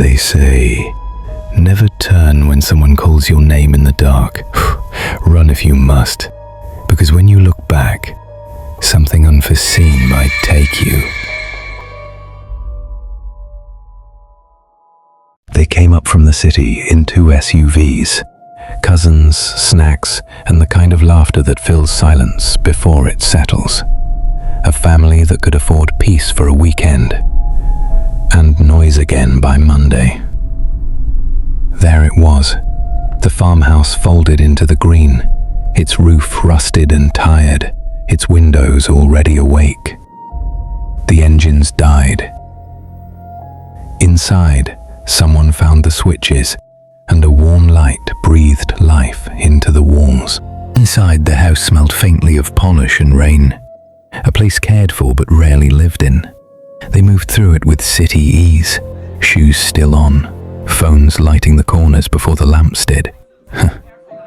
They say, never turn when someone calls your name in the dark. Run if you must, because when you look back, something unforeseen might take you. They came up from the city in 2 SUVs. Cousins, snacks, and the kind of laughter that fills silence before it settles. A family that could afford peace for a weekend, and noise again by Monday. There it was, the farmhouse folded into the green, its roof rusted and tired, its windows already awake. The engines died. Inside, someone found the switches, and a warm light breathed life into the walls. Inside, the house smelled faintly of polish and rain, a place cared for but rarely lived in. They moved through it with city ease, shoes still on, phones lighting the corners before the lamps did.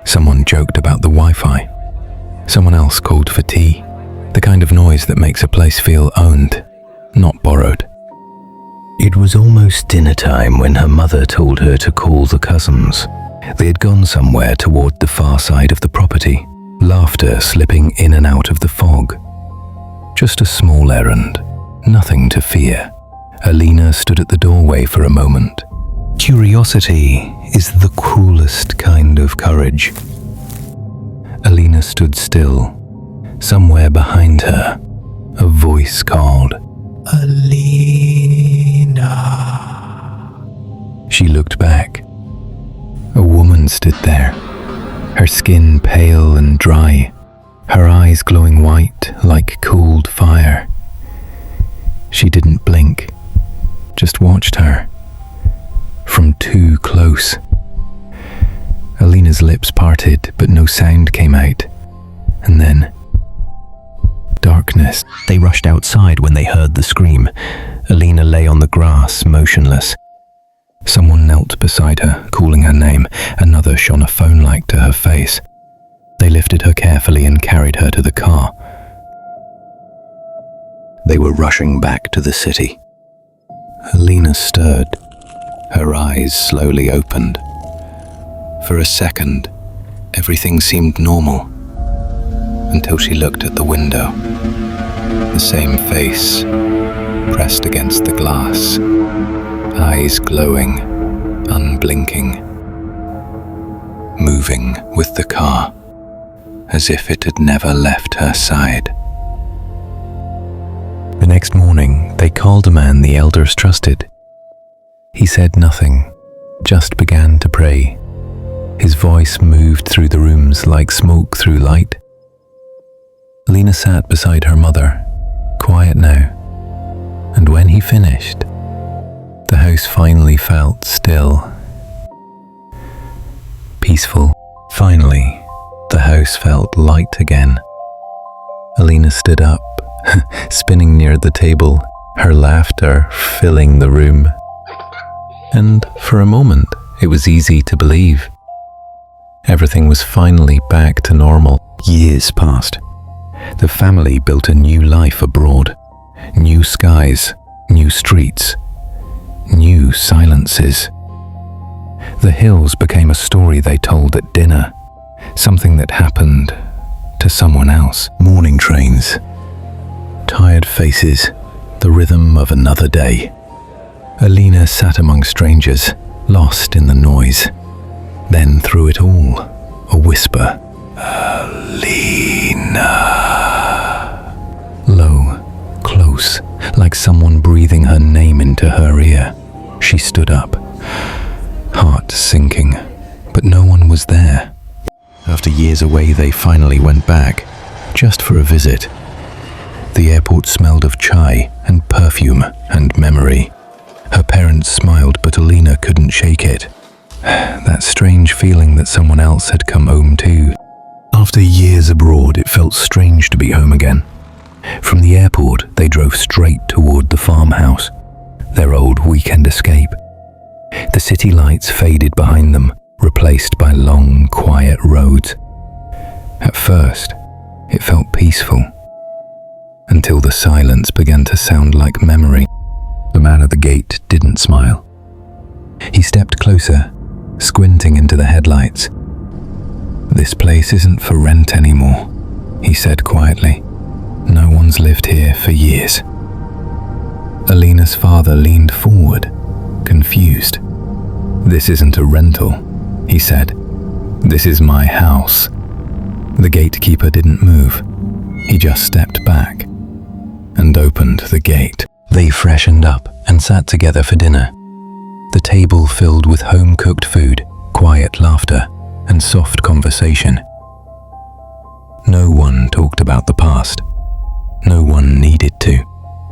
Someone joked about the Wi-Fi. Someone else called for tea, the kind of noise that makes a place feel owned, not borrowed. It was almost dinner time when her mother told her to call the cousins. They had gone somewhere toward the far side of the property, laughter slipping in and out of the fog. Just a small errand, nothing to fear. Alina stood at the doorway for a moment. Curiosity is the cruelest kind of courage. Alina stood still. Somewhere behind her, a voice called, "Alina." She looked back. A woman stood there, her skin pale and dry, her eyes glowing white like cooled fire. She didn't blink, just watched her, from too close. Alina's lips parted, but no sound came out. And then, darkness. They rushed outside when they heard the scream. Alina lay on the grass, motionless. Someone knelt beside her, calling her name. Another shone a phone light to her face. They lifted her carefully and carried her to the car. They were rushing back to the city. Alina stirred. Her eyes slowly opened. For a second, everything seemed normal, until she looked at the window. The same face, pressed against the glass, eyes glowing, unblinking, moving with the car, as if it had never left her side. The next morning, they called a man the elders trusted. He said nothing, just began to pray. His voice moved through the rooms like smoke through light. Alina sat beside her mother, quiet now, and when he finished, the house finally felt still, peaceful. Finally, the house felt light again. Alina stood up, spinning near the table, her laughter filling the room. And for a moment, it was easy to believe. Everything was finally back to normal. Years passed. The family built a new life abroad. New skies, new streets, new silences. The hills became a story they told at dinner, something that happened to someone else. Morning trains, tired faces, the rhythm of another day. Alina sat among strangers, lost in the noise. Then through it all, a whisper. Alina. Low, close, like someone breathing her name into her ear. She stood up, heart sinking, but no one was there. After years away, they finally went back, just for a visit. The airport smelled of chai and perfume and memory. Her parents smiled, but Alina couldn't shake it. That strange feeling that someone else had come home too. After years abroad, it felt strange to be home again. From the airport, they drove straight toward the farmhouse, their old weekend escape. The city lights faded behind them, replaced by long, quiet roads. At first, it felt peaceful, until the silence began to sound like memory. The man at the gate didn't smile. He stepped closer, squinting into the headlights. "This place isn't for rent anymore," he said quietly. "No one's lived here for years." Alina's father leaned forward, confused. "This isn't a rental," he said. "This is my house." The gatekeeper didn't move. He just stepped back and opened the gate. They freshened up and sat together for dinner. The table filled with home-cooked food, quiet laughter, and soft conversation. No one talked about the past. No one needed to.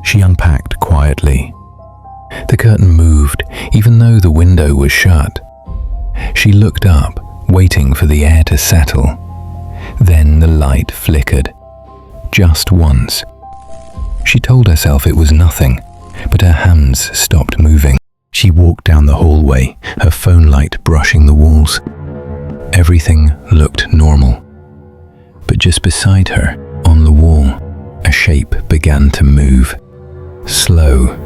She unpacked quietly. The curtain moved, even though the window was shut. She looked up, waiting for the air to settle. Then the light flickered. Just once. She told herself it was nothing, but her hands stopped moving. She walked down the hallway, her phone light brushing the walls. Everything looked normal. But just beside her, on the wall, a shape began to move. Slow,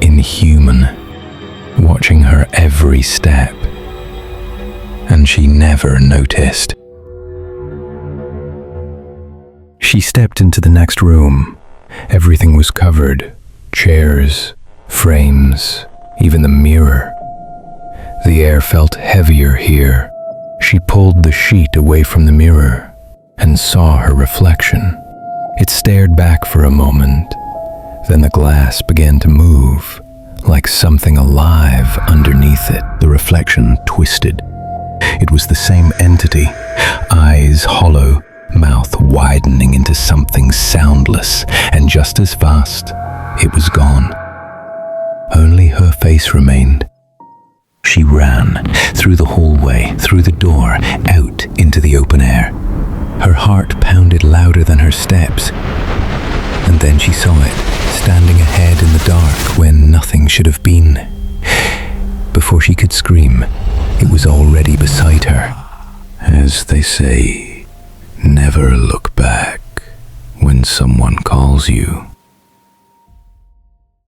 inhuman, watching her every step. And she never noticed. She stepped into the next room. Everything was covered. Chairs, frames, even the mirror. The air felt heavier here. She pulled the sheet away from the mirror and saw her reflection. It stared back for a moment. Then the glass began to move, like something alive underneath it. The reflection twisted. It was the same entity, eyes hollow, mouth widening into something soundless, and just as fast, it was gone. Only her face remained. She ran through the hallway, through the door, out into the open air. Her heart pounded louder than her steps. And then she saw it, standing ahead in the dark when nothing should have been. Before she could scream, it was already beside her. As they say, never look back when someone calls you.